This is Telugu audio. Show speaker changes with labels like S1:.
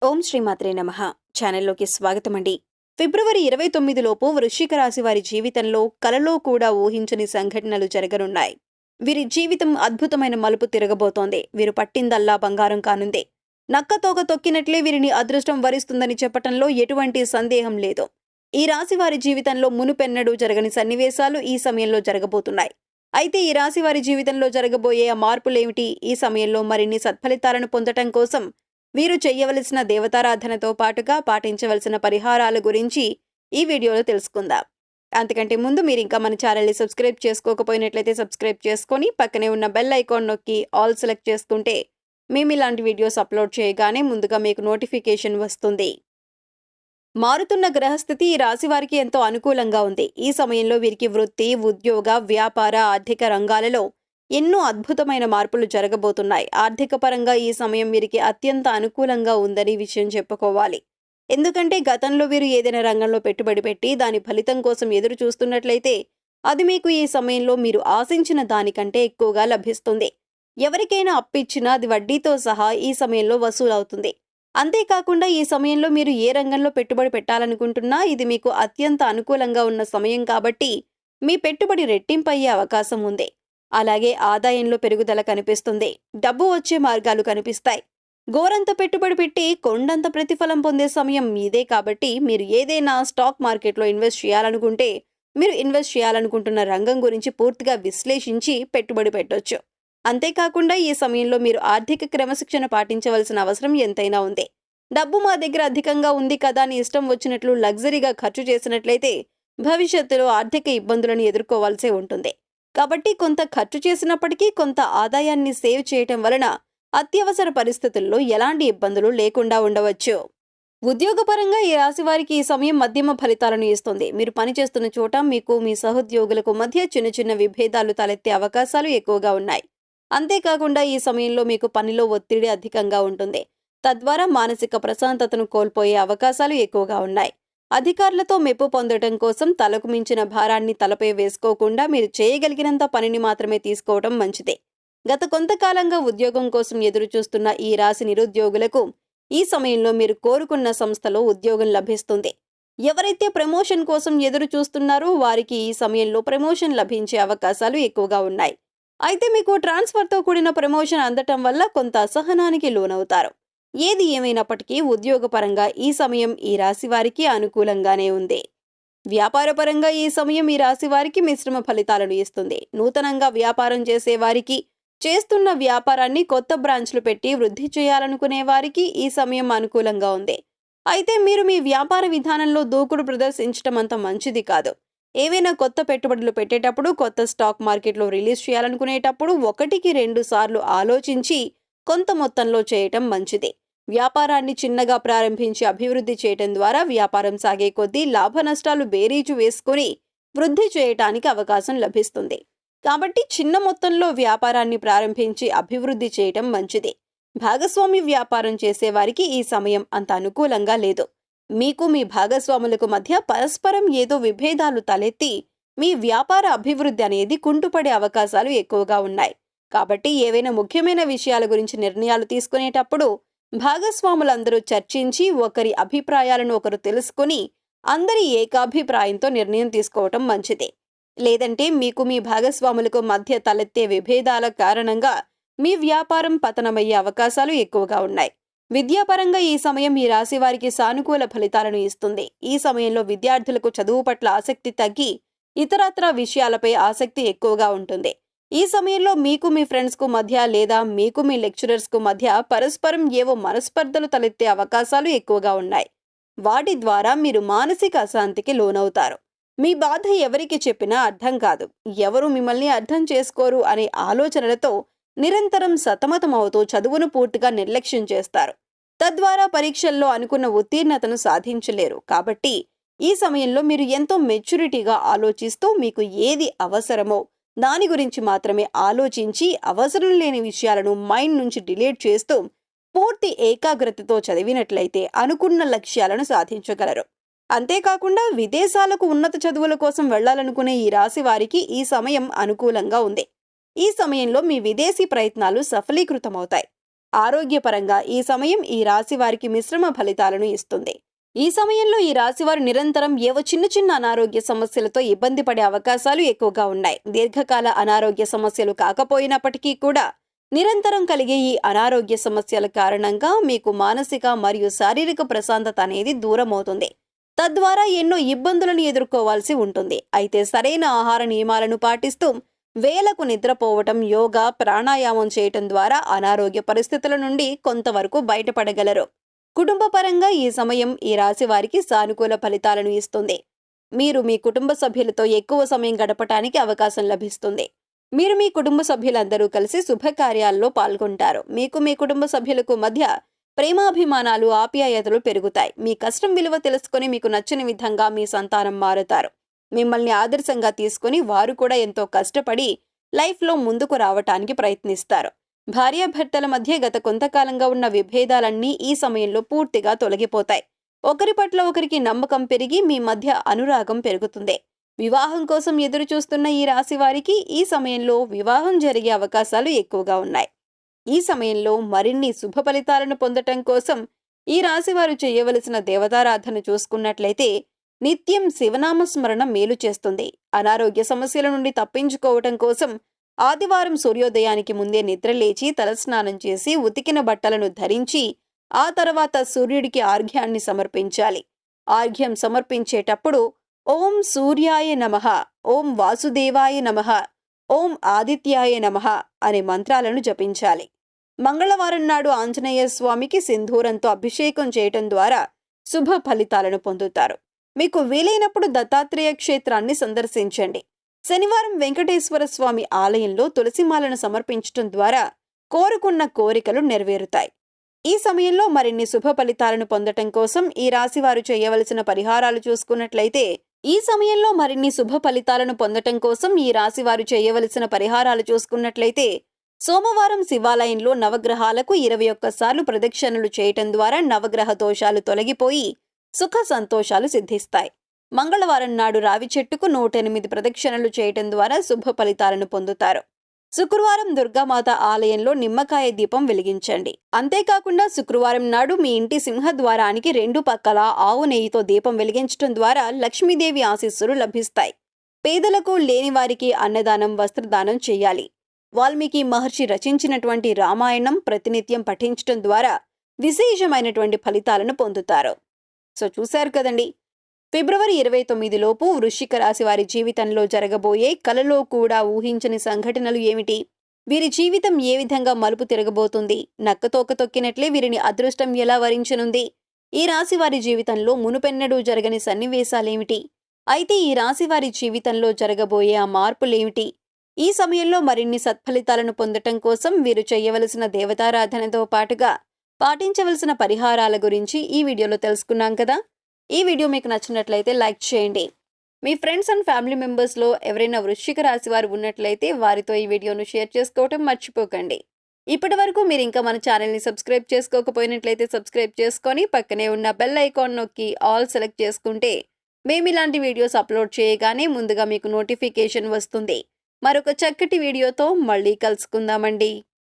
S1: ఓం శ్రీమాత్రే నమః. ఛానల్లోకి స్వాగతమండి. ఫిబ్రవరి 29 లోపు వృశ్చిక రాశి వారి జీవితంలో కలలో కూడా ఊహించని సంఘటనలు జరగనున్నాయి. వీరి జీవితం అద్భుతమైన మలుపు తిరగబోతోంది. వీరు పట్టిందల్లా బంగారం కానుంది. నక్కతోక తొక్కినట్లే వీరిని అదృష్టం వరిస్తుందని చెప్పటంలో ఎటువంటి సందేహం లేదు. ఈ రాశి వారి జీవితంలో మునుపెన్నడూ జరగని సన్నివేశాలు ఈ సమయంలో జరగబోతున్నాయి. అయితే ఈ రాశి వారి జీవితంలో జరగబోయే ఆ మార్పులేమిటి? ఈ సమయంలో మరిన్ని సత్ఫలితాలను పొందటం కోసం వీరు చెయ్యవలసిన దేవతారాధనతో పాటుగా పాటించవలసిన పరిహారాల గురించి ఈ వీడియోలో తెలుసుకుందాం. అంతకంటే ముందు మీరు ఇంకా మన ఛానల్ని సబ్స్క్రైబ్ చేసుకోకపోయినట్లయితే సబ్స్క్రైబ్ చేసుకొని పక్కనే ఉన్న బెల్ ఐకాన్ నొక్కి ఆల్ సెలెక్ట్ చేసుకుంటే మేము ఇలాంటి వీడియోస్ అప్లోడ్ చేయగానే ముందుగా మీకు నోటిఫికేషన్ వస్తుంది. మారుతున్న గ్రహస్థితి ఈ రాశి వారికి ఎంతో అనుకూలంగా ఉంది. ఈ సమయంలో వీరికి వృత్తి, ఉద్యోగ, వ్యాపార, ఆర్థిక రంగాలలో ఎన్నో అద్భుతమైన మార్పులు జరగబోతున్నాయి. ఆర్థిక పరంగా ఈ సమయం వీరికి అత్యంత అనుకూలంగా ఉందని విషయం చెప్పుకోవాలి. ఎందుకంటే గతంలో వీరు ఏదైనా రంగంలో పెట్టుబడి పెట్టి దాని ఫలితం కోసం ఎదురు చూస్తున్నట్లయితే అది మీకు ఈ సమయంలో మీరు ఆశించిన దానికంటే ఎక్కువగా లభిస్తుంది. ఎవరికైనా అప్పిచ్చినా అది వడ్డీతో సహా ఈ సమయంలో వసూలవుతుంది. అంతేకాకుండా ఈ సమయంలో మీరు ఏ రంగంలో పెట్టుబడి పెట్టాలనుకుంటున్నా ఇది మీకు అత్యంత అనుకూలంగా ఉన్న సమయం కాబట్టి మీ పెట్టుబడి రెట్టింపయ్యే అవకాశం ఉంది. అలాగే ఆదాయంలో పెరుగుదల కనిపిస్తుంది. డబ్బు వచ్చే మార్గాలు కనిపిస్తాయి. గోరంత పెట్టుబడి పెట్టి కొండంత ప్రతిఫలం పొందే సమయం ఇదే కాబట్టి మీరు ఏదైనా స్టాక్ మార్కెట్లో ఇన్వెస్ట్ చేయాలనుకుంటే మీరు ఇన్వెస్ట్ చేయాలనుకుంటున్న రంగం గురించి పూర్తిగా విశ్లేషించి పెట్టుబడి పెట్టొచ్చు. అంతేకాకుండా ఈ సమయంలో మీరు ఆర్థిక క్రమశిక్షణ పాటించవలసిన అవసరం ఎంతైనా ఉంది. డబ్బు మా దగ్గర అధికంగా ఉంది కదా అని ఇష్టం వచ్చినట్లు లగ్జరీగా ఖర్చు చేసినట్లయితే భవిష్యత్తులో ఆర్థిక ఇబ్బందులను ఎదుర్కోవాల్సి ఉంటుంది. కాబట్టి కొంత ఖర్చు చేసినప్పటికీ కొంత ఆదాయాన్ని సేవ్ చేయటం వలన అత్యవసర పరిస్థితుల్లో ఎలాంటి ఇబ్బందులు లేకుండా ఉండవచ్చు. ఉద్యోగపరంగా ఈ రాశి వారికి ఈ సమయం మధ్యమ ఫలితాలను ఇస్తుంది. మీరు పనిచేస్తున్న చోట మీకు మీ సహోద్యోగులకు మధ్య చిన్న చిన్న విభేదాలు తలెత్తే అవకాశాలు ఎక్కువగా ఉన్నాయి. అంతేకాకుండా ఈ సమయంలో మీకు పనిలో ఒత్తిడి అధికంగా ఉంటుంది. తద్వారా మానసిక ప్రశాంతతను కోల్పోయే అవకాశాలు ఎక్కువగా ఉన్నాయి. అధికారులతో మెప్పు పొందడం కోసం తలకు మించిన భారాన్ని తలపై వేసుకోకుండా మీరు చేయగలిగినంత పనిని మాత్రమే తీసుకోవడం మంచిదే. గత కొంతకాలంగా ఉద్యోగం కోసం ఎదురు చూస్తున్న ఈ రాశి నిరుద్యోగులకు ఈ సమయంలో మీరు కోరుకున్న సంస్థలో ఉద్యోగం లభిస్తుంది. ఎవరైతే ప్రమోషన్ కోసం ఎదురు చూస్తున్నారో వారికి ఈ సమయంలో ప్రమోషన్ లభించే అవకాశాలు ఎక్కువగా ఉన్నాయి. అయితే మీకు ట్రాన్స్ఫర్తో కూడిన ప్రమోషన్ అందటం వల్ల కొంత అసహనానికి లోనవుతారు. ఏది ఏమైనప్పటికీ ఉద్యోగపరంగా ఈ సమయం ఈ రాశి వారికి అనుకూలంగానే ఉంది. వ్యాపారపరంగా ఈ సమయం ఈ రాశి వారికి మిశ్రమ ఫలితాలను ఇస్తుంది. నూతనంగా వ్యాపారం చేసే వారికి, చేస్తున్న వ్యాపారాన్ని కొత్త బ్రాంచ్లు పెట్టి వృద్ధి చేయాలనుకునే వారికి ఈ సమయం అనుకూలంగా ఉంది. అయితే మీరు మీ వ్యాపార విధానంలో దూకుడు ప్రదర్శించడం అంత మంచిది కాదు. ఏవైనా కొత్త పెట్టుబడులు పెట్టేటప్పుడు, కొత్త స్టాక్ మార్కెట్లో రిలీజ్ చేయాలనుకునేటప్పుడు 1-2 సార్లు ఆలోచించి కొంత మొత్తంలో చేయటం మంచిది. వ్యాపారాన్ని చిన్నగా ప్రారంభించి అభివృద్ధి చేయటం ద్వారా వ్యాపారం సాగే కొద్దీ లాభ నష్టాలు బేరీజు వేసుకుని వృద్ధి చేయటానికి అవకాశం లభిస్తుంది. కాబట్టి చిన్న మొత్తంలో వ్యాపారాన్ని ప్రారంభించి అభివృద్ధి చేయటం మంచిది. భాగస్వామి వ్యాపారం చేసేవారికి ఈ సమయం అంత అనుకూలంగా లేదు. మీకు మీ భాగస్వాములకు మధ్య పరస్పరం ఏదో విభేదాలు తలెత్తి మీ వ్యాపార అభివృద్ధి అనేది కుంటుపడే అవకాశాలు ఎక్కువగా ఉన్నాయి. కాబట్టి ఏవైనా ముఖ్యమైన విషయాల గురించి నిర్ణయాలు తీసుకునేటప్పుడు భాగస్వాములందరూ చర్చించి ఒకరి అభిప్రాయాలను ఒకరు తెలుసుకుని అందరి ఏకాభిప్రాయంతో నిర్ణయం తీసుకోవటం మంచిది. లేదంటే మీకు మీ భాగస్వాములకు మధ్య తలెత్తే విభేదాల కారణంగా మీ వ్యాపారం పతనమయ్యే అవకాశాలు ఎక్కువగా ఉన్నాయి. విద్యాపరంగా ఈ సమయం ఈ రాశి వారికి సానుకూల ఫలితాలను ఇస్తుంది. ఈ సమయంలో విద్యార్థులకు చదువు పట్ల ఆసక్తి తగ్గి ఇతరత్రా విషయాలపై ఆసక్తి ఎక్కువగా ఉంటుంది. ఈ సమయంలో మీకు మీ ఫ్రెండ్స్కు మధ్య లేదా మీకు మీ లెక్చరర్స్కు మధ్య పరస్పరం ఏవో మనస్పర్ధలు తలెత్తే అవకాశాలు ఎక్కువగా ఉన్నాయి. వాటి ద్వారా మీరు మానసిక అశాంతికి లోనవుతారు. మీ బాధ ఎవరికి చెప్పినా అర్థం కాదు, ఎవరు మిమ్మల్ని అర్థం చేసుకోరు అనే ఆలోచనలతో నిరంతరం సతమతమవుతూ చదువును పూర్తిగా నిర్లక్ష్యం చేస్తారు. తద్వారా పరీక్షల్లో అనుకున్న ఉత్తీర్ణతను సాధించలేరు. కాబట్టి ఈ సమయంలో మీరు ఎంతో మెచ్యూరిటీగా ఆలోచిస్తూ మీకు ఏది అవసరమో దాని గురించి మాత్రమే ఆలోచించి అవసరం లేని విషయాలను మైండ్ నుంచి డిలీట్ చేస్తూ పూర్తి ఏకాగ్రతతో చదివినట్లయితే అనుకున్న లక్ష్యాలను సాధించగలరు. అంతేకాకుండా విదేశాలకు ఉన్నత చదువుల కోసం వెళ్లాలనుకునే ఈ రాశి వారికి ఈ సమయం అనుకూలంగా ఉంది. ఈ సమయంలో మీ విదేశీ ప్రయత్నాలు సఫలీకృతమవుతాయి. ఆరోగ్యపరంగా ఈ సమయం ఈ రాశి వారికి మిశ్రమ ఫలితాలను ఇస్తుంది. ఈ సమయంలో ఈ రాశివారు నిరంతరం ఏవో చిన్న చిన్న అనారోగ్య సమస్యలతో ఇబ్బంది పడే అవకాశాలు ఎక్కువగా ఉన్నాయి. దీర్ఘకాల అనారోగ్య సమస్యలు కాకపోయినప్పటికీ కూడా నిరంతరం కలిగే ఈ అనారోగ్య సమస్యల కారణంగా మీకు మానసిక మరియు శారీరక ప్రశాంతత అనేది దూరం అవుతుంది. తద్వారా ఎన్నో ఇబ్బందులను ఎదుర్కోవాల్సి ఉంటుంది. అయితే సరైన ఆహార నియమాలను పాటిస్తూ వేళకు నిద్రపోవటం, యోగా, ప్రాణాయామం చేయటం ద్వారా అనారోగ్య పరిస్థితుల నుండి కొంతవరకు బయటపడగలరు. కుటుంబపరంగా ఈ సమయం ఈ రాశి వారికి సానుకూల ఫలితాలను ఇస్తుంది. మీరు మీ కుటుంబ సభ్యులతో ఎక్కువ సమయం గడపటానికి అవకాశం లభిస్తుంది. మీరు మీ కుటుంబ సభ్యులందరూ కలిసి శుభకార్యాల్లో పాల్గొంటారు. మీకు మీ కుటుంబ సభ్యులకు మధ్య ప్రేమాభిమానాలు, ఆప్యాయతలు పెరుగుతాయి. మీ కష్టం విలువ తెలుసుకొని మీకు నచ్చిన విధంగా మీ సంతానం మారుతారు. మిమ్మల్ని ఆదర్శంగా తీసుకుని వారు కూడా ఎంతో కష్టపడి లైఫ్లో ముందుకు రావటానికి ప్రయత్నిస్తారు. భార్యాభర్తల మధ్య గత కొంతకాలంగా ఉన్న విభేదాలన్నీ ఈ సమయంలో పూర్తిగా తొలగిపోతాయి. ఒకరి పట్ల ఒకరికి నమ్మకం పెరిగి మీ మధ్య అనురాగం పెరుగుతుంది. వివాహం కోసం ఎదురు చూస్తున్న ఈ రాశి వారికి ఈ సమయంలో వివాహం జరిగే అవకాశాలు ఎక్కువగా ఉన్నాయి. ఈ సమయంలో మరిన్ని శుభ ఫలితాలను పొందటం కోసం ఈ రాశివారు చేయవలసిన దేవతారాధన చూసుకున్నట్లయితే నిత్యం శివనామ స్మరణ మేలు చేస్తుంది. అనారోగ్య సమస్యల నుండి తప్పించుకోవటం కోసం ఆదివారం సూర్యోదయానికి ముందే నిద్రలేచి తలస్నానం చేసి ఉతికిన బట్టలను ధరించి ఆ తర్వాత సూర్యుడికి ఆర్ఘ్యాన్ని సమర్పించాలి. ఆర్ఘ్యం సమర్పించేటప్పుడు ఓం సూర్యాయ నమః, ఓం వాసుదేవాయ నమః, ఓం ఆదిత్యాయ నమః అనే మంత్రాలను జపించాలి. మంగళవారం నాడు ఆంజనేయ స్వామికి సింధూరంతో అభిషేకం చేయటం ద్వారా శుభ ఫలితాలను పొందుతారు. మీకు వీలైనప్పుడు దత్తాత్రేయ క్షేత్రాన్ని సందర్శించండి. శనివారం వెంకటేశ్వర స్వామి ఆలయంలో తులసిమాలను సమర్పించటం ద్వారా కోరుకున్న కోరికలు నెరవేరుతాయి. ఈ సమయంలో మరిన్ని శుభ ఫలితాలను పొందటం కోసం ఈ రాశివారు చేయవలసిన పరిహారాలు చూసుకున్నట్లయితే సోమవారం శివాలయంలో నవగ్రహాలకు 21 సార్లు ప్రదక్షిణలు చేయటం ద్వారా నవగ్రహ దోషాలు తొలగిపోయి సుఖ సంతోషాలు సిద్ధిస్తాయి. మంగళవారం నాడు రావి చెట్టుకు 108 ప్రదక్షిణలు చేయటం ద్వారా శుభ ఫలితాలను పొందుతారు. శుక్రవారం దుర్గామాత ఆలయంలో నిమ్మకాయ దీపం వెలిగించండి. అంతేకాకుండా శుక్రవారం నాడు మీ ఇంటి సింహద్వారానికి 2 పక్కల ఆవు నెయ్యితో దీపం వెలిగించటం ద్వారా లక్ష్మీదేవి ఆశీస్సులు లభిస్తాయి. పేదలకు, లేనివారికి అన్నదానం, వస్త్రదానం చేయాలి. వాల్మీకి మహర్షి రచించినటువంటి రామాయణం ప్రతినిత్యం పఠించటం ద్వారా విశేషమైనటువంటి ఫలితాలను పొందుతారు. సో చూశారు కదండి, ఫిబ్రవరి 29 లోపు వృశ్చిక రాశి వారి జీవితంలో జరగబోయే కలలో కూడా ఊహించని సంఘటనలు ఏమిటి? వీరి జీవితం ఏ విధంగా మలుపు తిరగబోతుంది? నక్కతోక తొక్కినట్లే వీరిని అదృష్టం ఎలా వరించనుంది? ఈ రాశి వారి జీవితంలో మునుపెన్నడూ జరగని సన్నివేశాలేమిటి? అయితే ఈ రాశి వారి జీవితంలో జరగబోయే ఆ మార్పులేమిటి? ఈ సమయంలో మరిన్ని సత్ఫలితాలను పొందటం కోసం వీరు చేయవలసిన దేవతారాధనతో పాటుగా పాటించవలసిన పరిహారాల గురించి ఈ వీడియోలో తెలుసుకున్నాం కదా. ఈ వీడియో మీకు నచ్చినట్లయితే లైక్ చేయండి. మీ ఫ్రెండ్స్ అండ్ ఫ్యామిలీ మెంబర్స్లో ఎవరైనా వృశ్చిక రాశి వారు ఉన్నట్లయితే వారితో ఈ వీడియోను షేర్ చేసుకోవటం మర్చిపోకండి. ఇప్పటి వరకు మీరు ఇంకా మన ఛానల్ని సబ్స్క్రైబ్ చేసుకోకపోయినట్లయితే సబ్స్క్రైబ్ చేసుకొని పక్కనే ఉన్న బెల్ ఐకాన్ నొక్కి ఆల్ సెలెక్ట్ చేసుకుంటే మేము ఇలాంటి వీడియోస్ అప్లోడ్ చేయగానే ముందుగా మీకు నోటిఫికేషన్ వస్తుంది. మరొక చక్కటి వీడియోతో మళ్ళీ కలుసుకుందామండి.